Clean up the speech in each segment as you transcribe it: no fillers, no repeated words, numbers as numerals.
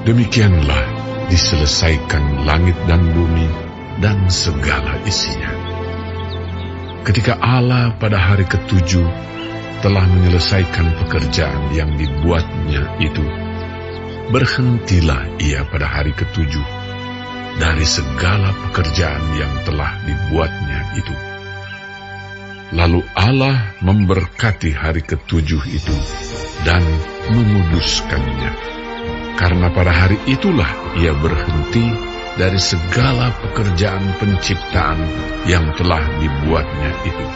Demikianlah diselesaikan langit dan bumi dan segala isinya. Ketika Allah pada hari ketujuh telah menyelesaikan pekerjaan yang dibuatnya itu, berhentilah ia pada hari ketujuh dari segala pekerjaan yang telah dibuatnya itu. Lalu Allah memberkati hari ketujuh itu dan menguduskannya, karena pada hari itulah ia berhenti dari segala pekerjaan penciptaan yang telah dibuatnya itu.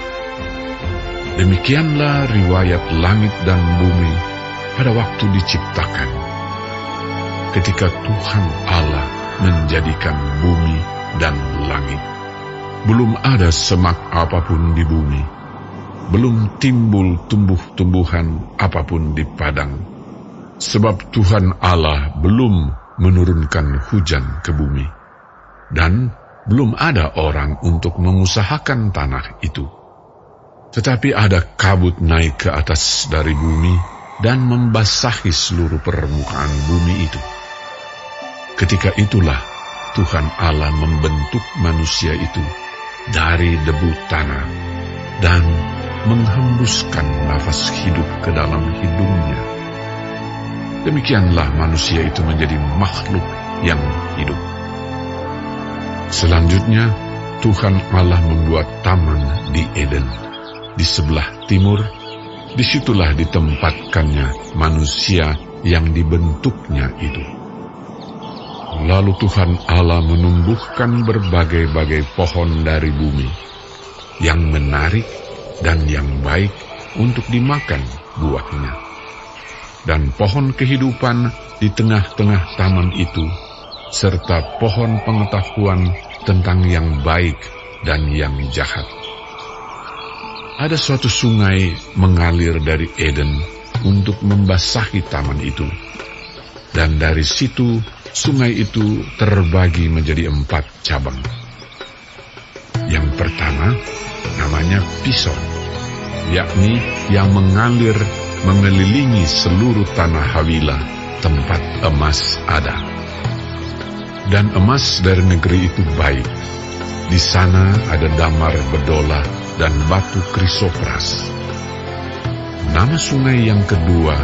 Demikianlah riwayat langit dan bumi pada waktu diciptakan. Ketika Tuhan Allah menjadikan bumi dan langit, belum ada semak apapun di bumi, belum timbul tumbuh-tumbuhan apapun di padang, sebab Tuhan Allah belum menurunkan hujan ke bumi, dan belum ada orang untuk mengusahakan tanah itu. Tetapi ada kabut naik ke atas dari bumi dan membasahi seluruh permukaan bumi itu. Ketika itulah Tuhan Allah membentuk manusia itu dari debu tanah dan menghembuskan nafas hidup ke dalam hidungnya. Demikianlah manusia itu menjadi makhluk yang hidup. Selanjutnya, Tuhan Allah membuat taman di Eden, di sebelah timur. Disitulah ditempatkannya manusia yang dibentuknya itu. Lalu Tuhan Allah menumbuhkan berbagai-bagai pohon dari bumi, yang menarik dan yang baik untuk dimakan buahnya. Dan pohon kehidupan di tengah-tengah taman itu, serta pohon pengetahuan tentang yang baik dan yang jahat. Ada suatu sungai mengalir dari Eden untuk membasahi taman itu, dan dari situ sungai itu terbagi menjadi 4 cabang. Yang pertama namanya Pison, yakni yang mengalir mengelilingi seluruh tanah Hawila, tempat emas ada. Dan emas dari negeri itu baik. Di sana ada damar bedola dan batu krisopras. Nama sungai yang kedua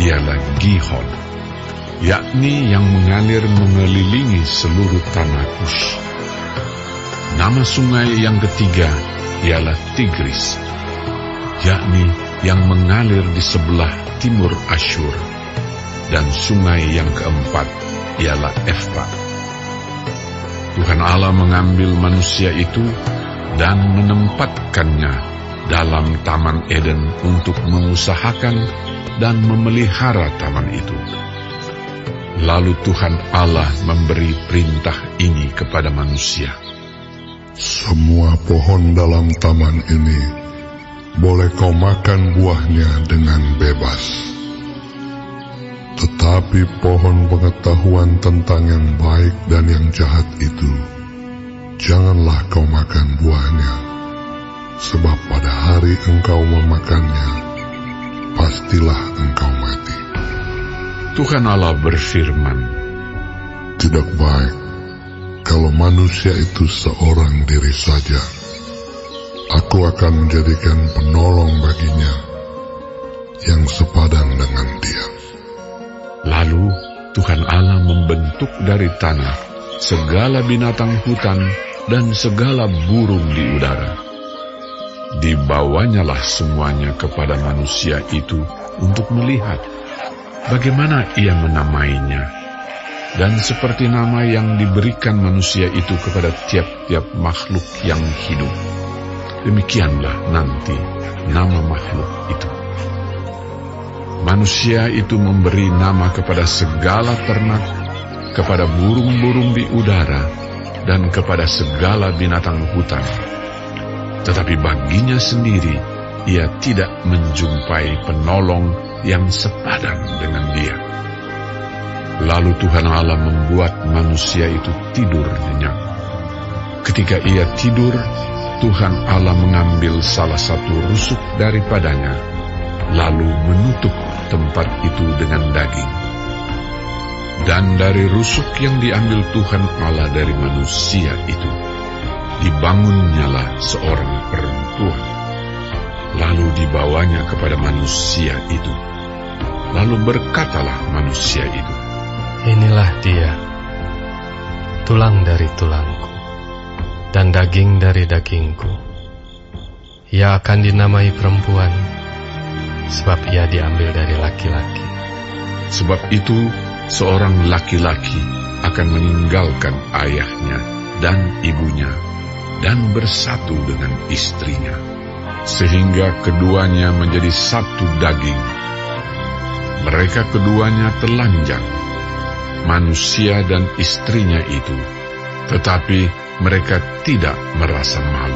ialah Gihon, yakni yang mengalir mengelilingi seluruh tanah Kush. Nama sungai yang ketiga ialah Tigris, yakni yang mengalir di sebelah timur Asyur. Dan sungai yang keempat ialah Efrat. Tuhan Allah mengambil manusia itu dan menempatkannya dalam Taman Eden untuk mengusahakan dan memelihara taman itu. Lalu Tuhan Allah memberi perintah ini kepada manusia. Semua pohon dalam taman ini boleh kau makan buahnya dengan bebas. Tetapi pohon pengetahuan tentang yang baik dan yang jahat itu, janganlah kau makan buahnya, sebab pada hari engkau memakannya, pastilah engkau mati. Tuhan Allah berfirman, tidak baik kalau manusia itu seorang diri saja. Aku akan menjadikan penolong baginya yang sepadan dengan dia. Lalu Tuhan Allah membentuk dari tanah segala binatang hutan dan segala burung di udara. Dibawanyalah semuanya kepada manusia itu untuk melihat bagaimana ia menamainya. Dan seperti nama yang diberikan manusia itu kepada tiap-tiap makhluk yang hidup, demikianlah nanti nama makhluk itu. Manusia itu memberi nama kepada segala ternak, kepada burung-burung di udara, dan kepada segala binatang hutan. Tetapi baginya sendiri, ia tidak menjumpai penolong yang sepadan dengan dia. Lalu Tuhan Allah membuat manusia itu tidur nyenyak. Ketika ia tidur, Tuhan Allah mengambil salah satu rusuk daripadanya, lalu menutup tempat itu dengan daging. Dan dari rusuk yang diambil Tuhan Allah dari manusia itu, dibangunnyalah seorang perempuan, lalu dibawanya kepada manusia itu. Lalu berkatalah manusia itu, Inilah dia, tulang dari tulangku, dan daging dari dagingku. Ia akan dinamai perempuan, sebab ia diambil dari laki-laki. sebab itu seorang laki-laki akan meninggalkan ayahnya dan ibunya, dan bersatu dengan istrinya, sehingga keduanya menjadi satu daging. Mereka keduanya telanjang, manusia dan istrinya itu, tetapi mereka tidak merasa malu.